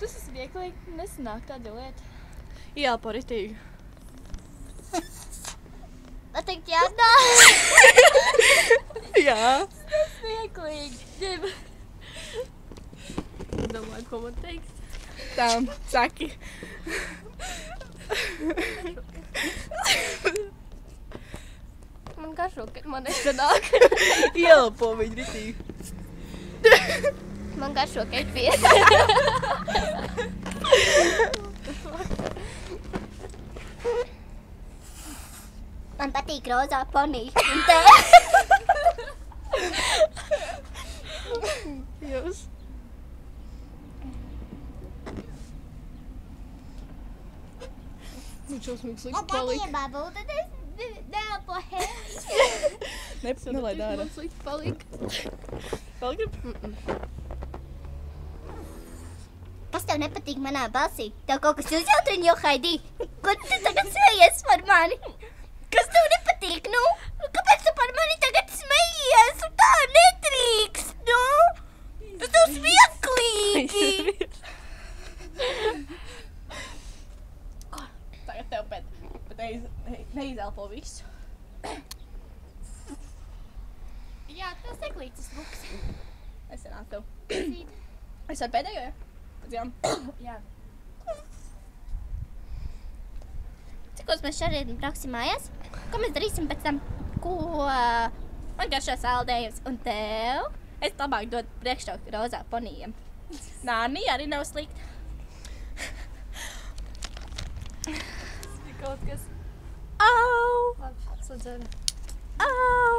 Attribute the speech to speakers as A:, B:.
A: Tas ir vieglīgi. Nesanāk tāda lieta.
B: Ielpo ritīgi.
C: Pateikt jārunā?
B: Jā.
A: Tas vieglīgi. Domāju, ko man teiks.
B: Tam, saki.
A: Man garšo, ka man nesanāk.
B: Ielpo viņu ritīgi.
C: Man garšo kefīrs. Man patīk rozā ponija. Un te.
B: Jūs. Viņš šausmīgi slikti palika.
C: Patiesībā būtu, tad es neelpo hēs.
B: Nelaid ārā.
A: Man slikti palika.
B: Vēl grib?
C: Kas tev nepatīk manā balsī? Tev kaut kas uzjautrina, jo Haidī? Ko tu tagad smejies par mani? Kas tev nepatīk, nu? Kāpēc tu par mani tagad smejies? Un tā nedrīkst, nu? Tas tev smieklīgi.
B: Tagad tev bet neizelpo visu.
A: Jā, tas eglītes luks.
B: Es sanāk tev. Es ar pēdējo, ja? Padzījām.
A: Jā.
C: Cikos mēs šodien brauksim mājās? Ko mēs darīsim pēc tam? Ko? Man garšo saldējums. Un tev? Es labāk dodu priekšroku rozā ponijiem.
B: Nāni arī nav slikti.
A: Tas ir kaut kas.
B: Au!
A: Labi, sadzēru.
B: Au!